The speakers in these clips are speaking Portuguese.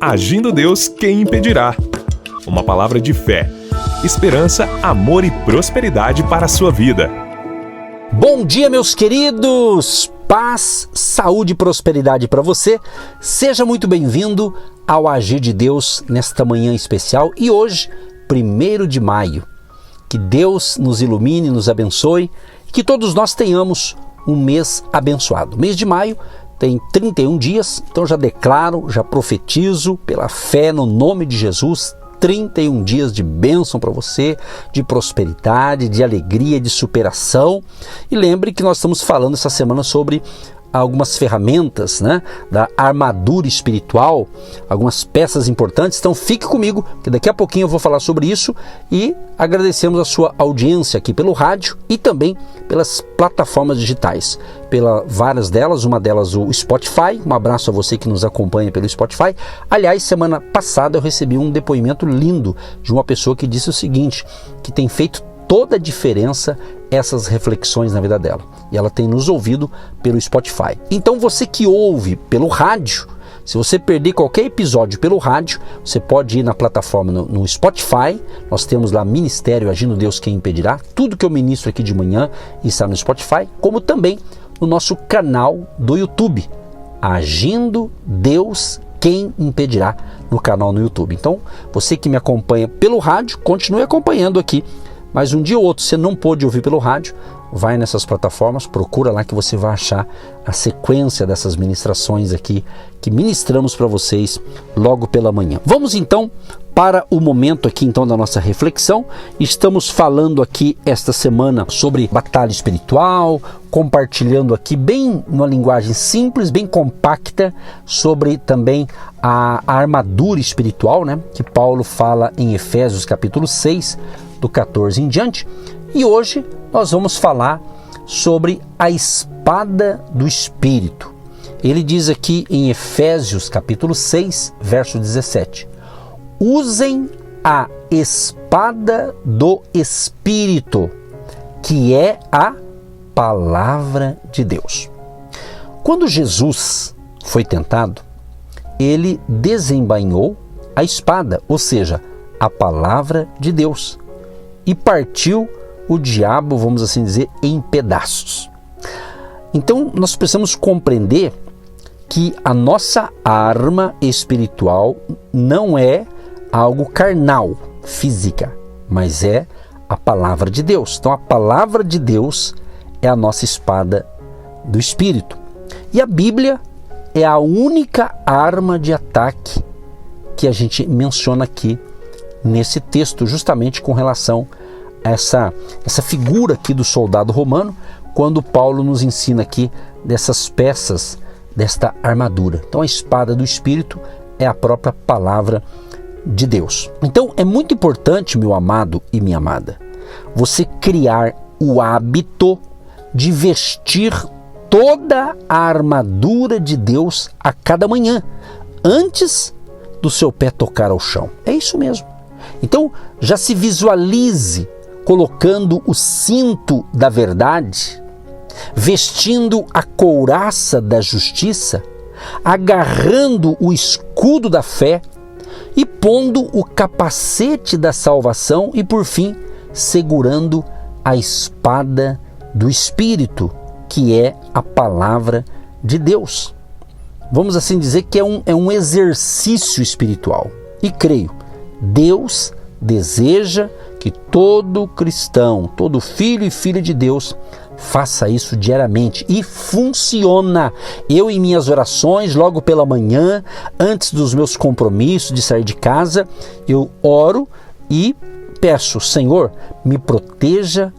Agindo Deus, quem impedirá? Uma palavra de fé, esperança, amor e prosperidade para a sua vida. Bom dia, meus queridos! Paz, saúde e prosperidade para você. Seja muito bem-vindo ao Agir de Deus nesta manhã especial e hoje, 1º de maio. Que Deus nos ilumine, nos abençoe e que todos nós tenhamos um mês abençoado. O mês de maio tem 31 dias, então já declaro, já profetizo pela fé no nome de Jesus, 31 dias de bênção para você, de prosperidade, de alegria, de superação. E lembre que nós estamos falando essa semana sobre algumas ferramentas, da armadura espiritual, algumas peças importantes. Então fique comigo, que daqui a pouquinho eu vou falar sobre isso e agradecemos a sua audiência aqui pelo rádio e também pelas plataformas digitais, várias delas, uma delas o Spotify. Um abraço a você que nos acompanha pelo Spotify. Aliás, semana passada eu recebi um depoimento lindo de uma pessoa que disse o seguinte, que tem feito toda a diferença essas reflexões na vida dela. E ela tem nos ouvido pelo Spotify. Então você que ouve pelo rádio, se você perder qualquer episódio pelo rádio, você pode ir na plataforma no Spotify. Nós temos lá Ministério Agindo Deus, quem impedirá. Tudo que eu ministro aqui de manhã está no Spotify, como também no nosso canal do YouTube, Agindo Deus, quem impedirá, no canal no YouTube. Então, você que me acompanha pelo rádio, continue acompanhando aqui. Mas um dia ou outro você não pôde ouvir pelo rádio, vai nessas plataformas, procura lá que você vai achar a sequência dessas ministrações aqui que ministramos para vocês logo pela manhã. Vamos então para o momento aqui então da nossa reflexão. Estamos falando aqui esta semana sobre batalha espiritual, compartilhando aqui bem numa linguagem simples, bem compacta, sobre também a armadura espiritual, que Paulo fala em Efésios capítulo 6, do 14 em diante. E hoje nós vamos falar sobre a espada do Espírito. Ele diz aqui em Efésios capítulo 6, verso 17: usem a espada do Espírito, que é a palavra de Deus. Quando Jesus foi tentado, ele desembainhou a espada, ou seja, a palavra de Deus, e partiu o diabo, vamos assim dizer, em pedaços. Então nós precisamos compreender que a nossa arma espiritual não é algo carnal, física, mas é a palavra de Deus. Então a palavra de Deus é a nossa espada do Espírito. E a Bíblia é a única arma de ataque que a gente menciona aqui nesse texto, justamente com relação a essa figura aqui do soldado romano, quando Paulo nos ensina aqui dessas peças, desta armadura. Então a espada do Espírito é a própria palavra de Deus. Então é muito importante, meu amado e minha amada, você criar o hábito de vestir toda a armadura de Deus a cada manhã, antes do seu pé tocar ao chão. É isso mesmo. Então já se visualize colocando o cinto da verdade, vestindo a couraça da justiça, agarrando o escudo da fé e pondo o capacete da salvação e, por fim, segurando a espada do Espírito, que é a palavra de Deus. Vamos assim dizer que é um exercício espiritual. E creio, Deus deseja que todo cristão, todo filho e filha de Deus faça isso diariamente e funciona. Eu em minhas orações, logo pela manhã, antes dos meus compromissos de sair de casa, eu oro e peço: Senhor, me proteja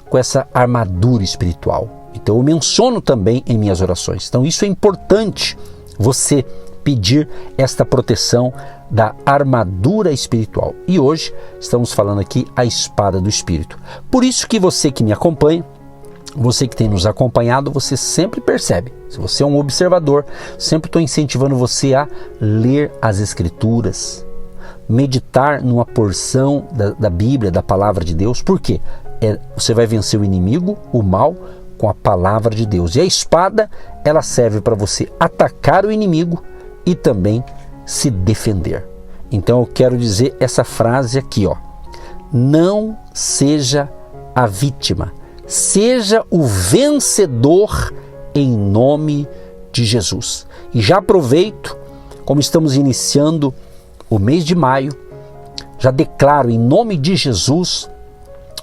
com essa armadura espiritual. Então eu menciono também em minhas orações. Então isso é importante, você pedir esta proteção da armadura espiritual. E hoje estamos falando aqui a espada do Espírito. Por isso que você que me acompanha, você que tem nos acompanhado, você sempre percebe. Se você é um observador, sempre estou incentivando você a ler as Escrituras, meditar numa porção da Bíblia, da Palavra de Deus. Por quê? Você vai vencer o inimigo, o mal, com a Palavra de Deus. E a espada, ela serve para você atacar o inimigo e também se defender. Então eu quero dizer essa frase aqui, ó. Não seja a vítima, seja o vencedor em nome de Jesus. E já aproveito, como estamos iniciando o mês de maio, já declaro em nome de Jesus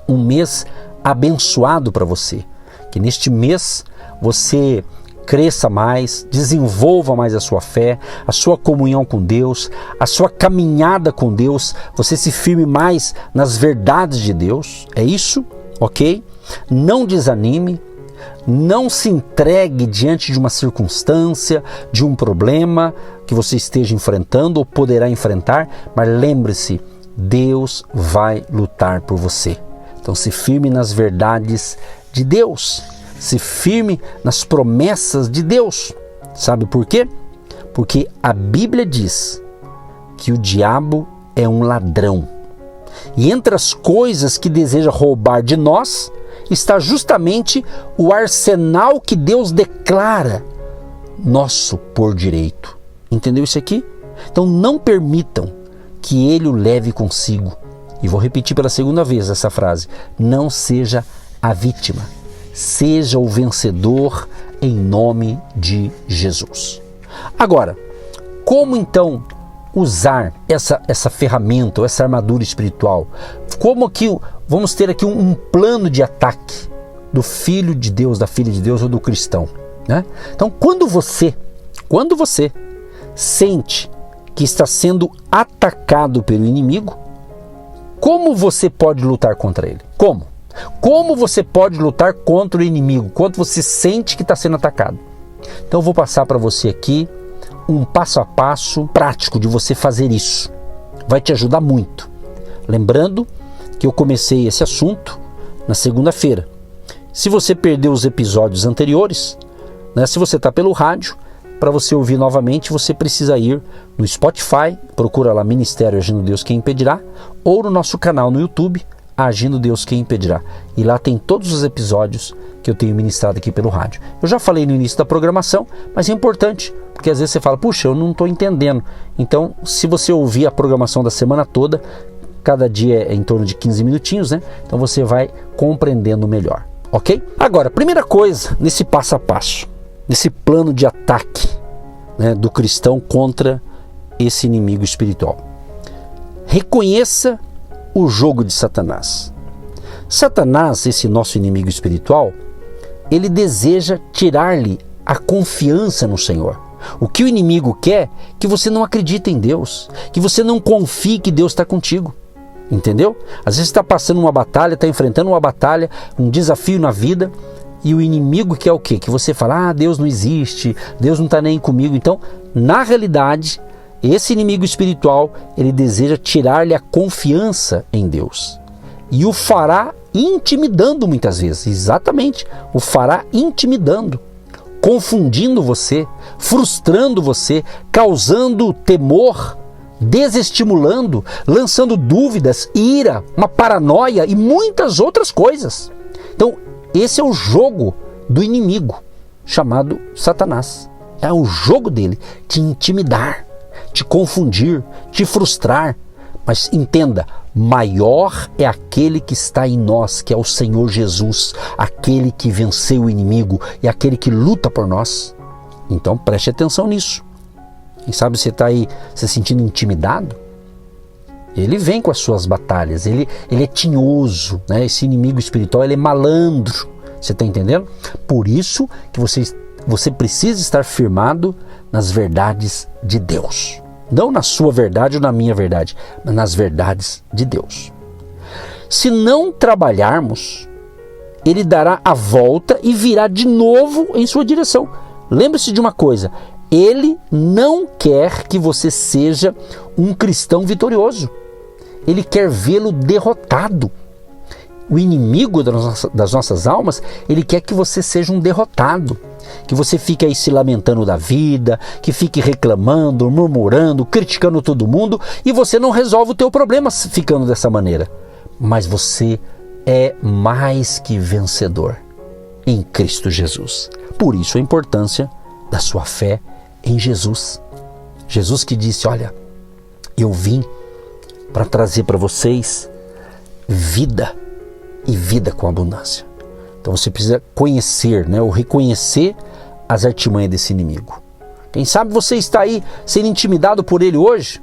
um mês abençoado para você. Que neste mês você cresça mais, desenvolva mais a sua fé, a sua comunhão com Deus, a sua caminhada com Deus, você se firme mais nas verdades de Deus, é isso, ok? Não desanime, não se entregue diante de uma circunstância, de um problema que você esteja enfrentando ou poderá enfrentar, mas lembre-se, Deus vai lutar por você. Então se firme nas verdades de Deus. Se firme nas promessas de Deus. Sabe por quê? Porque a Bíblia diz que o diabo é um ladrão. E entre as coisas que deseja roubar de nós, está justamente o arsenal que Deus declara nosso por direito. Entendeu isso aqui? Então não permitam que ele o leve consigo. E vou repetir pela segunda vez essa frase. Não seja a vítima. Seja o vencedor em nome de Jesus. Agora, como então usar essa ferramenta, ou essa armadura espiritual? Como que vamos ter aqui um plano de ataque do filho de Deus, da filha de Deus ou do cristão, né? Então, quando você sente que está sendo atacado pelo inimigo, como você pode lutar contra ele? Como? Como você pode lutar contra o inimigo, quando você sente que está sendo atacado? Então eu vou passar para você aqui um passo a passo prático de você fazer isso. Vai te ajudar muito. Lembrando que eu comecei esse assunto na segunda-feira. Se você perdeu os episódios anteriores, né, se você está pelo rádio, para você ouvir novamente, você precisa ir no Spotify, procura lá Ministério Agindo Deus Quem Impedirá, ou no nosso canal no YouTube, Agindo Deus Quem Impedirá. E lá tem todos os episódios que eu tenho ministrado aqui pelo rádio. Eu já falei no início da programação, mas é importante, porque às vezes você fala, puxa, eu não estou entendendo. Então, se você ouvir a programação da semana toda, cada dia é em torno de 15 minutinhos, né? Então você vai compreendendo melhor, ok? Agora, primeira coisa, nesse passo a passo, nesse plano de ataque, né, do cristão contra esse inimigo espiritual. Reconheça o jogo de Satanás. Satanás, esse nosso inimigo espiritual, ele deseja tirar-lhe a confiança no Senhor. O que o inimigo quer? Que você não acredite em Deus, que você não confie que Deus está contigo. Entendeu? Às vezes você está passando uma batalha, está enfrentando uma batalha, um desafio na vida, e o inimigo quer o quê? Que você fala, Deus não existe, Deus não está nem comigo. Então, na realidade, esse inimigo espiritual, ele deseja tirar-lhe a confiança em Deus. E o fará intimidando muitas vezes. Exatamente, o fará intimidando, confundindo você, frustrando você, causando temor, desestimulando, lançando dúvidas, ira, uma paranoia e muitas outras coisas. Então, esse é o jogo do inimigo, chamado Satanás. É o jogo dele, te intimidar, te confundir, te frustrar. Mas entenda, maior é aquele que está em nós, que é o Senhor Jesus, aquele que venceu o inimigo e aquele que luta por nós. Então preste atenção nisso. Quem sabe você está aí se sentindo intimidado? Ele vem com as suas batalhas, ele é tinhoso, né? Esse inimigo espiritual, ele é malandro. Você está entendendo? Por isso que você precisa estar firmado nas verdades de Deus. Não na sua verdade ou na minha verdade, mas nas verdades de Deus. Se não trabalharmos, ele dará a volta e virá de novo em sua direção. Lembre-se de uma coisa, ele não quer que você seja um cristão vitorioso. Ele quer vê-lo derrotado. O inimigo das nossas almas, ele quer que você seja um derrotado. Que você fique aí se lamentando da vida, que fique reclamando, murmurando, criticando todo mundo e você não resolve o teu problema ficando dessa maneira. Mas você é mais que vencedor em Cristo Jesus. Por isso a importância da sua fé em Jesus. Jesus que disse, olha, eu vim para trazer para vocês vida e vida com abundância. Então você precisa conhecer, ou reconhecer as artimanhas desse inimigo. Quem sabe você está aí sendo intimidado por ele hoje,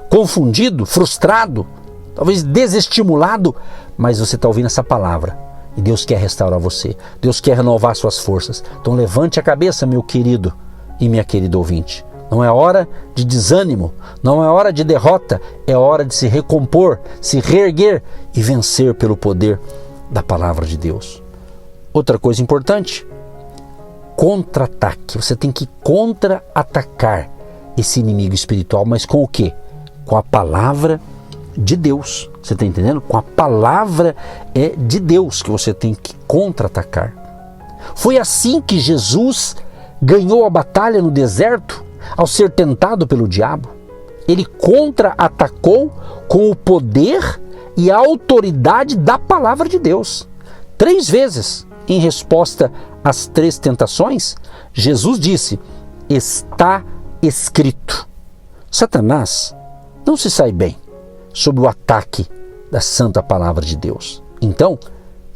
confundido, frustrado, talvez desestimulado, mas você está ouvindo essa palavra e Deus quer restaurar você, Deus quer renovar suas forças. Então levante a cabeça, meu querido e minha querida ouvinte. Não é hora de desânimo, não é hora de derrota, é hora de se recompor, se reerguer e vencer pelo poder da palavra de Deus. Outra coisa importante, contra-ataque. Você tem que contra-atacar esse inimigo espiritual, mas com o quê? Com a palavra de Deus. Você está entendendo? Com a palavra de Deus que você tem que contra-atacar. Foi assim que Jesus ganhou a batalha no deserto ao ser tentado pelo diabo. Ele contra-atacou com o poder e a autoridade da palavra de Deus. 3 vezes, em resposta às 3 tentações, Jesus disse, está escrito. Satanás não se sai bem sob o ataque da santa palavra de Deus. Então,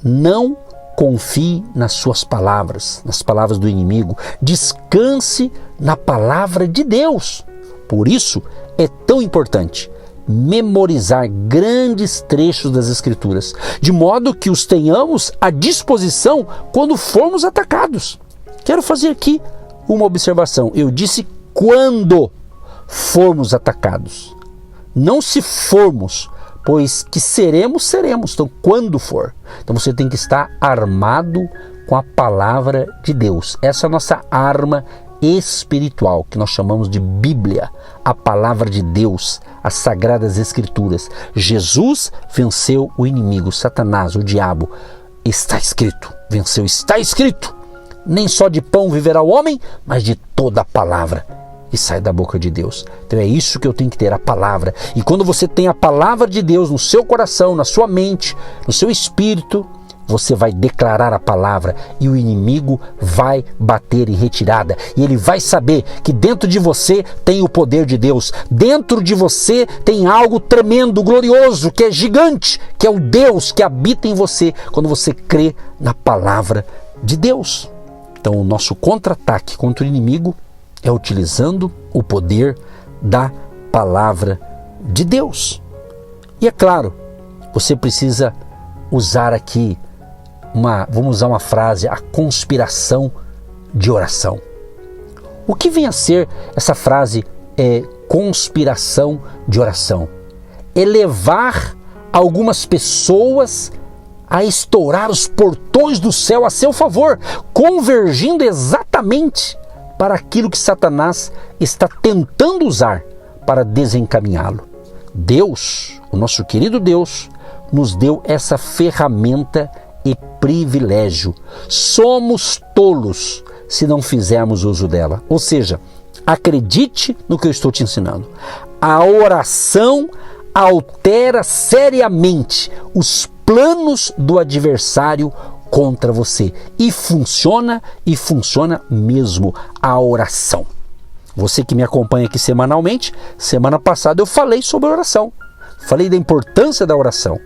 não confie nas suas palavras, nas palavras do inimigo. Descanse na palavra de Deus. Por isso, é tão importante memorizar grandes trechos das Escrituras, de modo que os tenhamos à disposição quando formos atacados. Quero fazer aqui uma observação. Eu disse quando formos atacados. Não se formos, pois que seremos, seremos. Então, quando for. Então, você tem que estar armado com a palavra de Deus. Essa é a nossa arma espiritual, que nós chamamos de Bíblia, a palavra de Deus, as sagradas escrituras. Jesus venceu o inimigo, Satanás, o diabo. Está escrito, venceu, está escrito. Nem só de pão viverá o homem, mas de toda a palavra que sai da boca de Deus. Então é isso que eu tenho que ter, a palavra. E quando você tem a palavra de Deus no seu coração, na sua mente, no seu espírito, você vai declarar a palavra e o inimigo vai bater em retirada. E ele vai saber que dentro de você tem o poder de Deus. Dentro de você tem algo tremendo, glorioso, que é gigante, que é o Deus que habita em você quando você crê na palavra de Deus. Então o nosso contra-ataque contra o inimigo é utilizando o poder da palavra de Deus. E é claro, você precisa usar aqui vamos usar uma frase, a conspiração de oração. O que vem a ser essa frase conspiração de oração? É levar algumas pessoas a estourar os portões do céu a seu favor, convergindo exatamente para aquilo que Satanás está tentando usar para desencaminhá-lo. Deus, o nosso querido Deus, nos deu essa ferramenta e privilégio. Somos tolos se não fizermos uso dela. Ou seja, acredite no que eu estou te ensinando. A oração altera seriamente os planos do adversário contra você. E funciona mesmo a oração. Você que me acompanha aqui semanalmente, semana passada eu falei sobre oração. Falei da importância da oração.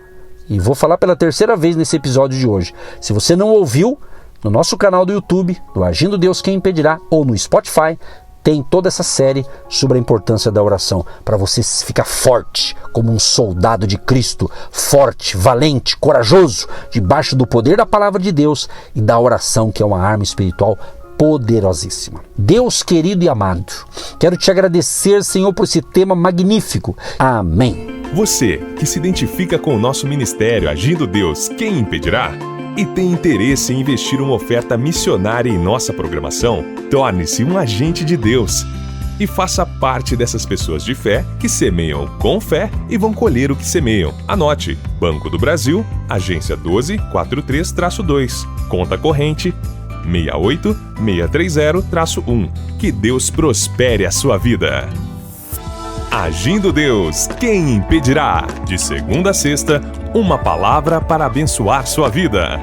E vou falar pela 3ª vez nesse episódio de hoje. Se você não ouviu, no nosso canal do YouTube, do Agindo Deus Quem Impedirá, ou no Spotify, tem toda essa série sobre a importância da oração, para você ficar forte, como um soldado de Cristo, forte, valente, corajoso, debaixo do poder da palavra de Deus e da oração, que é uma arma espiritual poderosíssima. Deus querido e amado, quero te agradecer, Senhor, por esse tema magnífico. Amém. Você que se identifica com o nosso ministério Agindo Deus, Quem Impedirá? E tem interesse em investir uma oferta missionária em nossa programação? Torne-se um agente de Deus e faça parte dessas pessoas de fé que semeiam com fé e vão colher o que semeiam. Anote: Banco do Brasil, agência 1243-2, conta corrente 68630-1. Que Deus prospere a sua vida. Agindo Deus, Quem Impedirá? De segunda a sexta, uma palavra para abençoar sua vida.